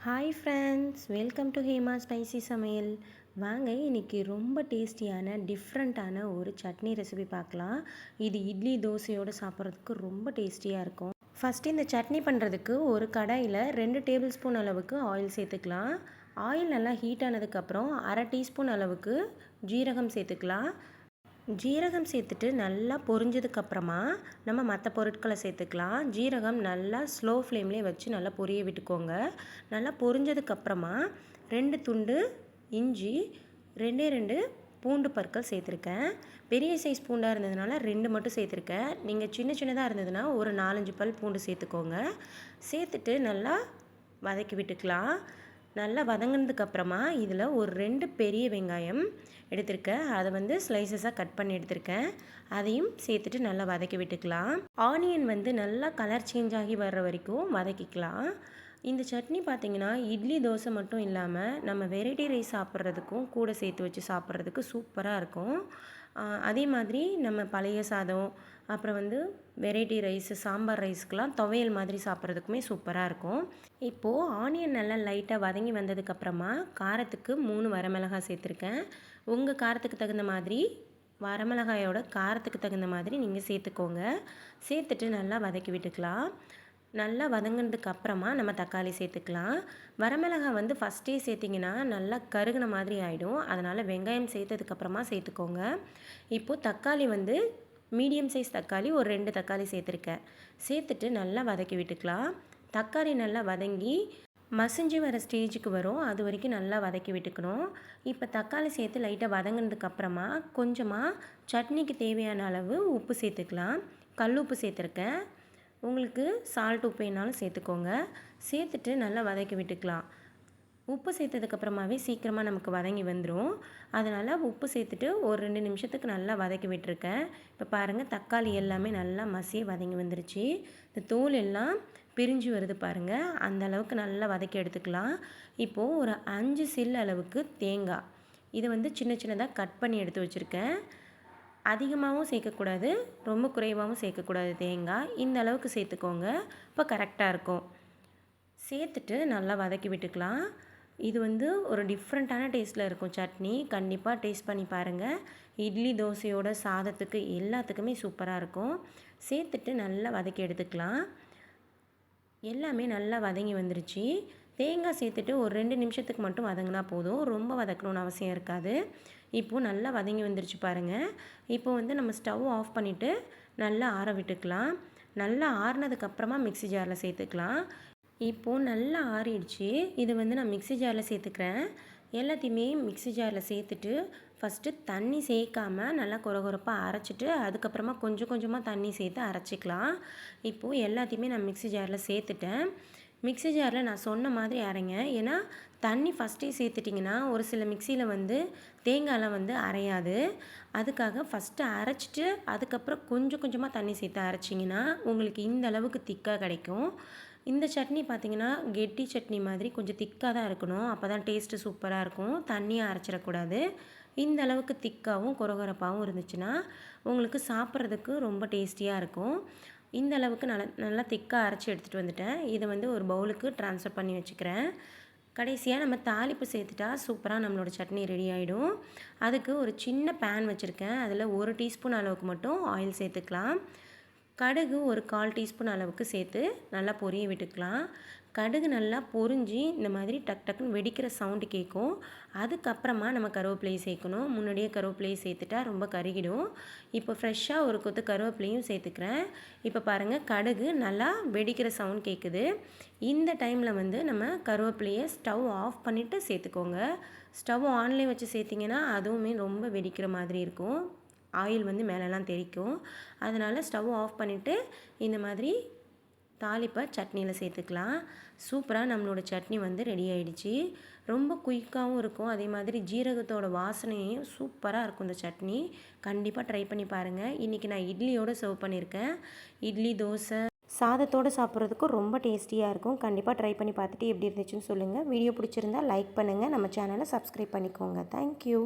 Hi friends, welcome to Hema spicy சமையல். வாங்க இன்றைக்கி ரொம்ப டேஸ்டியான டிஃப்ரெண்ட்டான ஒரு சட்னி ரெசிபி பார்க்கலாம். இது இட்லி தோசையோடு சாப்பிட்றதுக்கு ரொம்ப டேஸ்டியாக இருக்கும். ஃபஸ்ட்டு இந்த சட்னி பண்ணுறதுக்கு ஒரு கடாயில் 2 டேபிள் ஸ்பூன் அளவுக்கு ஆயில் சேர்த்துக்கலாம். ஆயில் நல்லா ஹீட் ஆனதுக்கப்புறம் 1/2 டீஸ்பூன் அளவுக்கு ஜீரகம் சேர்த்துக்கலாம். ஜீரகம் சேர்த்துட்டு நல்லா பொரிஞ்சதுக்கப்புறமா நம்ம மற்ற பொருட்களை சேர்த்துக்கலாம். ஜீரகம் நல்லா ஸ்லோ ஃப்ளேம்லேயே வச்சு நல்லா பொரிய விட்டுக்கோங்க. நல்லா பொரிஞ்சதுக்கப்புறமா 2 துண்டு இஞ்சி, 2 பூண்டு பற்கள் சேர்த்துருக்கேன். பெரிய சைஸ் பூண்டாக இருந்ததுனால 2 மட்டும் சேர்த்துருக்கேன். நீங்கள் சின்னதாக இருந்ததுன்னா ஒரு 4-5 பல் பூண்டு சேர்த்துக்கோங்க. சேர்த்துட்டு நல்லா வதக்கி விட்டுக்கலாம். நல்லா வதங்கினதுக்கப்புறமா இதில் ஒரு 2 பெரிய வெங்காயம் எடுத்திருக்கேன். அதை ஸ்லைசஸாக கட் பண்ணி எடுத்திருக்கேன். அதையும் சேர்த்துட்டு நல்லா வதக்கி விட்டுக்கலாம். ஆனியன் நல்லா கலர் சேஞ்ச் ஆகி வர்ற வரைக்கும் வதக்கிக்கலாம். இந்த சட்னி பார்த்திங்கன்னா இட்லி தோசை மட்டும் இல்லாமல் நம்ம வெரைட்டி ரைஸ் சாப்பிட்றதுக்கும் கூட சேர்த்து வச்சு சாப்பிட்றதுக்கு சூப்பராக இருக்கும். அதே மாதிரி நம்ம பழைய சாதம், அப்புறம் வெரைட்டி ரைஸ், சாம்பார் ரைஸ்க்கெலாம் துவையல் மாதிரி சாப்பிட்றதுக்குமே சூப்பராக இருக்கும். இப்போது ஆனியன் நல்லா லைட்டாக வதங்கி வந்ததுக்கப்புறமா காரத்துக்கு 3 வரமிளகாய் சேர்த்துருக்கேன். உங்கள் காரத்துக்கு தகுந்த மாதிரி வரமிளகாயோட காரத்துக்கு தகுந்த மாதிரி நீங்கள் சேர்த்துக்கோங்க. சேர்த்துட்டு நல்லா வதக்கி விட்டுக்கலாம். நல்லா வதங்கினதுக்கு அப்புறமா நம்ம தக்காளி சேர்த்துக்கலாம். வரமிளகாய் ஃபஸ்ட்டே சேர்த்திங்கன்னா நல்லா கருகின மாதிரி ஆகிடும். அதனால் வெங்காயம் சேர்த்ததுக்கப்புறமா சேர்த்துக்கோங்க. இப்போது தக்காளி மீடியம் சைஸ் தக்காளி ஒரு 2 தக்காளி சேர்த்துருக்கேன். சேர்த்துட்டு நல்லா வதக்கி விட்டுக்கலாம். தக்காளி நல்லா வதங்கி மசிஞ்சு வர ஸ்டேஜுக்கு வரும். அது வரைக்கும் நல்லா வதக்கி விட்டுக்கணும். இப்போ தக்காளி சேர்த்து லைட்டாக வதங்கினதுக்கப்புறமா கொஞ்சமாக சட்னிக்கு தேவையான அளவு உப்பு சேர்த்துக்கலாம். கல் உப்பு சேர்த்துருக்கேன். உங்களுக்கு சால்ட் உப்பு வேணாலும் சேர்த்துக்கோங்க. சேர்த்துட்டு நல்லா வதக்கி விட்டுக்கலாம். உப்பு சேர்த்ததுக்கப்புறமாவே சீக்கிரமாக நமக்கு வதங்கி வந்துடும். அதனால் உப்பு சேர்த்துட்டு ஒரு 2 நிமிஷத்துக்கு நல்லா வதக்கி விட்டுருக்கேன். இப்போ பாருங்கள், தக்காளி எல்லாமே நல்லா மசிய வதங்கி வந்துருச்சு. இந்த தோல் எல்லாம் பிரிஞ்சு வருது பாருங்கள். அந்த அளவுக்கு நல்லா வதக்கி எடுத்துக்கலாம். இப்போது ஒரு 5 சில் அளவுக்கு தேங்காய், இதை சின்னதாக கட் பண்ணி எடுத்து வச்சுருக்கேன். அதிகமாகவும் சேர்க்கக்கூடாது, ரொம்ப குறைவாகவும் சேர்க்கக்கூடாது. தேங்காய் இந்த அளவுக்கு சேர்த்துக்கோங்க. இப்போ கரெக்டாக இருக்கும். சேர்த்துட்டு நல்லா வதக்கி விட்டுக்கலாம். இது ஒரு டிஃப்ரெண்ட்டான டேஸ்ட்டில் இருக்கும் சட்னி. கண்டிப்பாக டேஸ்ட் பண்ணி பாருங்கள். இட்லி தோசையோட சாதத்துக்கு எல்லாத்துக்குமே சூப்பராக இருக்கும். சேர்த்துட்டு நல்லா வதக்கி எடுத்துக்கலாம். எல்லாமே நல்லா வதங்கி வந்துருச்சு. தேங்காய் சேர்த்துட்டு ஒரு 2 நிமிஷத்துக்கு மட்டும் வதங்கினா போதும். ரொம்ப வதக்கணும்னு அவசியம் இருக்காது. இப்போது நல்லா வதங்கி வந்துருச்சு பாருங்கள். இப்போது நம்ம ஸ்டவ் ஆஃப் பண்ணிவிட்டு நல்லா ஆற விட்டுக்கலாம். நல்லா ஆறினதுக்கப்புறமா மிக்ஸி ஜாரில் சேர்த்துக்கலாம். இப்போது நல்லா ஆறிடுச்சு. இது நான் மிக்ஸி ஜாரில் சேர்த்துக்கிறேன். எல்லாத்தையுமே மிக்ஸி ஜாரில் சேர்த்துட்டு ஃபஸ்ட்டு தண்ணி சேர்க்காமல் நல்லா கொரகொரப்பாக அரைச்சிட்டு அதுக்கப்புறமா கொஞ்சம் கொஞ்சமாக தண்ணி சேர்த்து அரைச்சிக்கலாம். இப்போது எல்லாத்தையுமே நான் மிக்ஸி ஜாரில் சேர்த்துட்டேன். மிக்ஸி ஜாரில் நான் சொன்ன மாதிரி அரைங்க. ஏன்னா தண்ணி ஃபஸ்ட்டே சேர்த்துட்டிங்கன்னா ஒரு சில மிக்சியில் தேங்காயெலாம் அரையாது. அதுக்காக ஃபஸ்ட்டு அரைச்சிட்டு அதுக்கப்புறம் கொஞ்சம் கொஞ்சமாக தண்ணி சேர்த்து அரைச்சிங்கன்னா உங்களுக்கு இந்த அளவுக்கு திக்காக கிடைக்கும். இந்த சட்னி பார்த்திங்கன்னா கெட்டி சட்னி மாதிரி கொஞ்சம் திக்காக தான் இருக்கணும். அப்போ தான் டேஸ்ட்டு சூப்பராக இருக்கும். தண்ணியாக அரைச்சிடக்கூடாது. இந்த அளவுக்கு திக்காகவும் கொரகொரப்பாகவும் இருந்துச்சுன்னா உங்களுக்கு சாப்பிட்றதுக்கு ரொம்ப டேஸ்டியாக இருக்கும். இந்த அளவுக்கு நல்லா திக்காக அரைச்சி எடுத்துகிட்டு வந்துட்டேன். இதை ஒரு பவுலுக்கு ட்ரான்ஸ்ஃபர் பண்ணி வச்சுக்கிறேன். கடைசியாக நம்ம தாளிப்பு சேர்த்துட்டா சூப்பராக நம்மளோட சட்னி ரெடி ஆகிடும். அதுக்கு ஒரு சின்ன பேன் வச்சுருக்கேன். அதில் 1 டீஸ்பூன் அளவுக்கு மட்டும் ஆயில் சேர்த்துக்கலாம். கடுகு ஒரு 1/4 டீஸ்பூன் அளவுக்கு சேர்த்து நல்லா பொரிய விட்டுக்கலாம். கடுகு நல்லா பொரிஞ்சு இந்த மாதிரி டக்குன்னு வெடிக்கிற சவுண்டு கேட்கும். அதுக்கப்புறமா நம்ம கருவேப்பிலையை சேர்க்கணும். முன்னாடியே கருவேப்பிலையை சேர்த்துட்டா ரொம்ப கருகிடும். இப்போ ஃப்ரெஷ்ஷாக ஒரு கொத்து கருவேப்பிலையும் சேர்த்துக்கிறேன். இப்போ பாருங்கள், கடுகு நல்லா வெடிக்கிற சவுண்ட் கேட்குது. இந்த டைமில் நம்ம கருவேப்பிலையை ஸ்டவ் ஆஃப் பண்ணிவிட்டு சேர்த்துக்கோங்க. ஸ்டவ் ஆன்லேயே வச்சு சேர்த்திங்கன்னா அதுவுமே ரொம்ப வெடிக்கிற மாதிரி இருக்கும். ஆயில் மேலெல்லாம் தெறிக்கும். அதனால் ஸ்டவ் ஆஃப் பண்ணிவிட்டு இந்த மாதிரி தாளிப்பை சட்னியில் சேர்த்துக்கலாம். சூப்பராக நம்மளோட சட்னி ரெடி ஆகிடுச்சு. ரொம்ப குயிக்காகவும் இருக்கும். அதே மாதிரி ஜீரகத்தோட வாசனையும் சூப்பராக இருக்கும் இந்த சட்னி. கண்டிப்பாக ட்ரை பண்ணி பாருங்கள். இன்றைக்கி நான் இட்லியோடு சர்வ் பண்ணியிருக்கேன். இட்லி, தோசை, சாதத்தோடு சாப்பிட்றதுக்கும் ரொம்ப டேஸ்டியாக இருக்கும். கண்டிப்பாக ட்ரை பண்ணி பார்த்துட்டு எப்படி இருந்துச்சுன்னு சொல்லுங்கள். வீடியோ பிடிச்சிருந்தா லைக் பண்ணுங்கள். நம்ம சேனலை சப்ஸ்கிரைப் பண்ணிக்கோங்க. தேங்க்யூ.